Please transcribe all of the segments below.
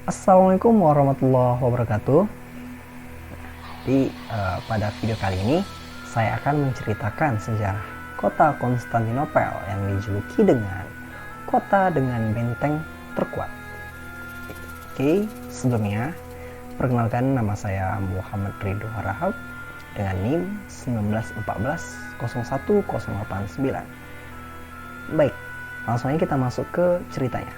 Assalamualaikum warahmatullahi wabarakatuh. Pada video kali ini saya akan menceritakan sejarah kota Konstantinopel yang dijuluki dengan kota dengan benteng terkuat. Oke, sebelumnya perkenalkan, nama saya Muhammad Ridho Harahap dengan NIM 1914 Baik, langsung aja kita masuk ke ceritanya.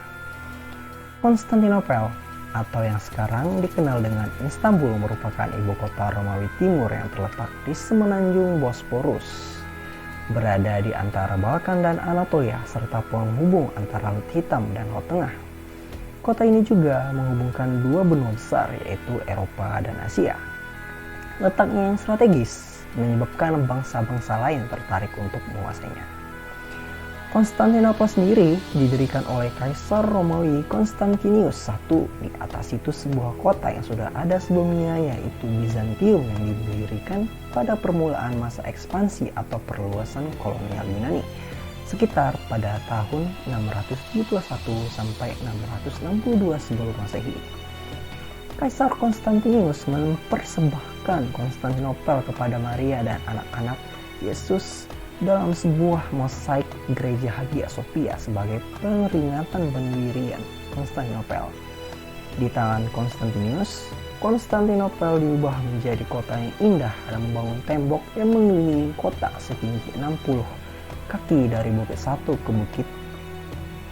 Konstantinopel atau yang sekarang dikenal dengan Istanbul merupakan ibu kota Romawi Timur yang terletak di semenanjung Bosporus, berada di antara Balkan dan Anatolia serta penghubung antara Laut Hitam dan Laut Tengah. Kota ini juga menghubungkan dua benua besar, yaitu Eropa dan Asia. Letaknya yang strategis menyebabkan bangsa-bangsa lain tertarik untuk menguasainya. Konstantinopel sendiri didirikan oleh Kaisar Romawi Konstantinus I. Di atas itu sebuah kota yang sudah ada sebelumnya, yaitu Bizantium, yang didirikan pada permulaan masa ekspansi atau perluasan kolonial Yunani sekitar pada tahun 671 sampai 662 sebelum Masehi. Kaisar Konstantinus mempersembahkan Konstantinopel kepada Maria dan anak-anak Yesus dalam sebuah mosaik gereja Hagia Sophia sebagai peringatan pendirian Konstantinopel. Di tangan Konstantinus, Konstantinopel diubah menjadi kota yang indah dan membangun tembok yang mengelilingi kota setinggi 60 kaki dari bukit satu ke bukit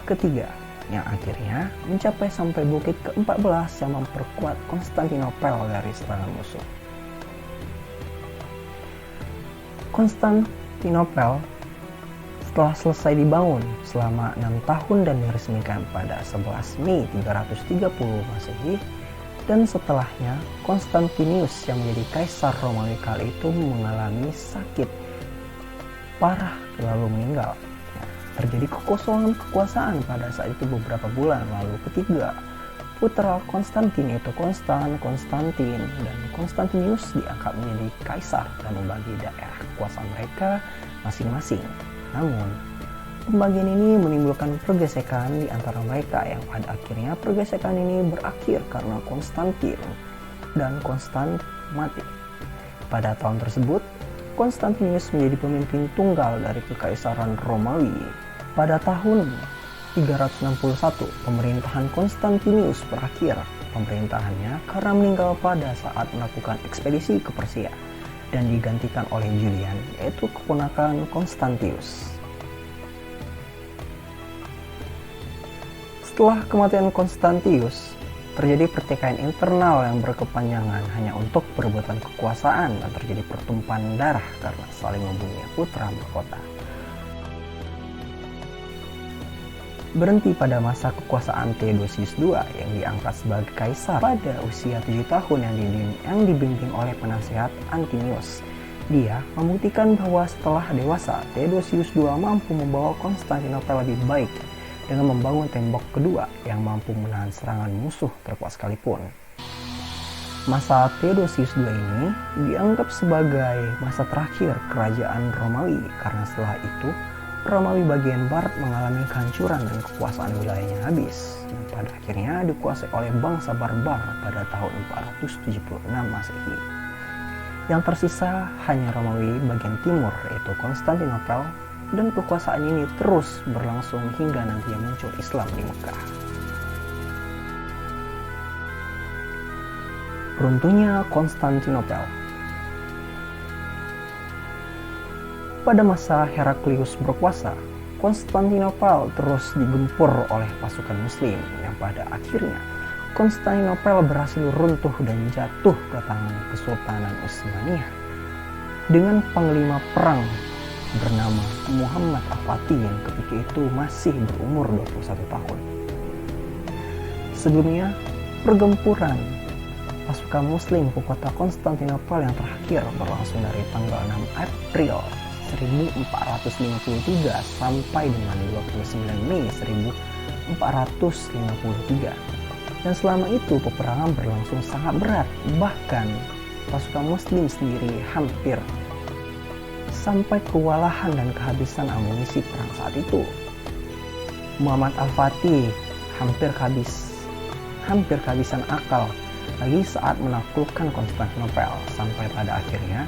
ketiga, yang akhirnya mencapai sampai bukit ke-14 yang memperkuat Konstantinopel dari serangan musuh. Konstantinopel setelah selesai dibangun selama 6 tahun dan diresmikan pada 11 Mei 330 Masehi, dan setelahnya Konstantinus yang menjadi Kaisar Romawi kali itu mengalami sakit parah lalu meninggal. Terjadi kekosongan kekuasaan pada saat itu beberapa bulan lalu. Ketiga putra Konstantin, yaitu Konstantin, dan Konstantinus diangkat menjadi kaisar dan membagi daerah kekuasaan mereka masing-masing. Namun, pembagian ini menimbulkan pergesekan di antara mereka yang pada akhirnya pergesekan ini berakhir karena Konstantin dan Konstan mati. Pada tahun tersebut, Konstantinus menjadi pemimpin tunggal dari Kekaisaran Romawi. Pada tahun 361, pemerintahan Konstantinus berakhir pemerintahannya karena meninggal pada saat melakukan ekspedisi ke Persia dan digantikan oleh Julian, yaitu keponakan Konstantius. Setelah kematian Konstantius, terjadi pertikaian internal yang berkepanjangan hanya untuk perebutan kekuasaan, dan terjadi pertumpahan darah karena saling membunuh putra mahkota. Berhenti pada masa kekuasaan Theodosius II yang diangkat sebagai kaisar pada usia 7 tahun yang dibimbing oleh penasehat Antinius. Dia membuktikan bahwa setelah dewasa, Theodosius II mampu membawa Konstantinopel lebih baik dengan membangun tembok kedua yang mampu menahan serangan musuh terkuat sekalipun. Masa Theodosius II ini dianggap sebagai masa terakhir kerajaan Romawi karena setelah itu Romawi bagian barat mengalami kehancuran dan kekuasaan wilayahnya habis, dan pada akhirnya dikuasai oleh bangsa barbar pada tahun 476 Masehi. Yang tersisa hanya Romawi bagian timur, yaitu Konstantinopel, dan kekuasaan ini terus berlangsung hingga nantinya muncul Islam di Mekah. Runtuhnya Konstantinopel. Pada masa Heraklius berkuasa, Konstantinopel terus digempur oleh pasukan Muslim yang pada akhirnya Konstantinopel berhasil runtuh dan jatuh ke tangan Kesultanan Utsmaniyah dengan panglima perang bernama Muhammad Al-Fatih yang ketika itu masih berumur 21 tahun. Sebelumnya, pergempuran pasukan Muslim ke kota Konstantinopel yang terakhir berlangsung dari tanggal 6 April 1453 sampai dengan 29 Mei 1453. Dan selama itu peperangan berlangsung sangat berat, bahkan pasukan Muslim sendiri hampir sampai kewalahan dan kehabisan amunisi perang saat itu. Muhammad Al-Fatih hampir habis hampir kehabisan akal lagi saat menaklukkan Konstantinopel, sampai pada akhirnya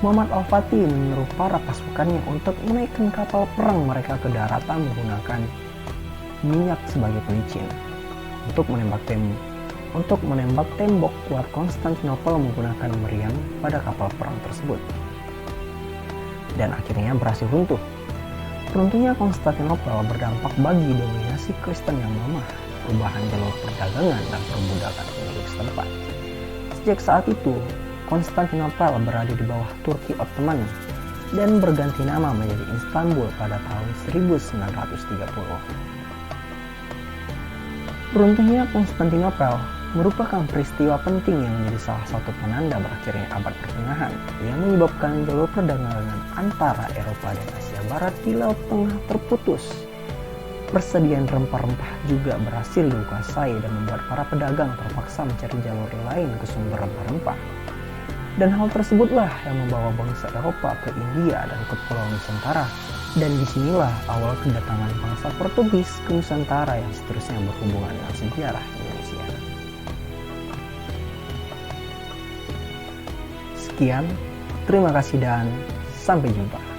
Muhammad Al-Fatih menyuruh para pasukannya untuk menaikkan kapal perang mereka ke daratan menggunakan minyak sebagai pelicin untuk menembak tembok kuat Konstantinopel menggunakan meriam pada kapal perang tersebut, dan akhirnya berhasil runtuh. Runtuhnya Konstantinopel berdampak bagi dominasi Kristen yang melemah, perubahan jalur perdagangan dan perbudakan penduduk setempat. Sejak saat itu, Konstantinopel berada di bawah Turki Ottoman dan berganti nama menjadi Istanbul pada tahun 1930. Runtuhnya Konstantinopel merupakan peristiwa penting yang menjadi salah satu penanda berakhirnya abad pertengahan yang menyebabkan jalur perdagangan antara Eropa dan Asia Barat di Laut Tengah terputus. Persediaan rempah-rempah juga berhasil dikuasai dan membuat para pedagang terpaksa mencari jalur lain ke sumber rempah-rempah. Dan hal tersebutlah yang membawa bangsa Eropa ke India dan ke Pulau Nusantara. Dan disinilah awal kedatangan bangsa Portugis ke Nusantara yang seterusnya berhubungan dengan sejarah Indonesia. Sekian, terima kasih dan sampai jumpa.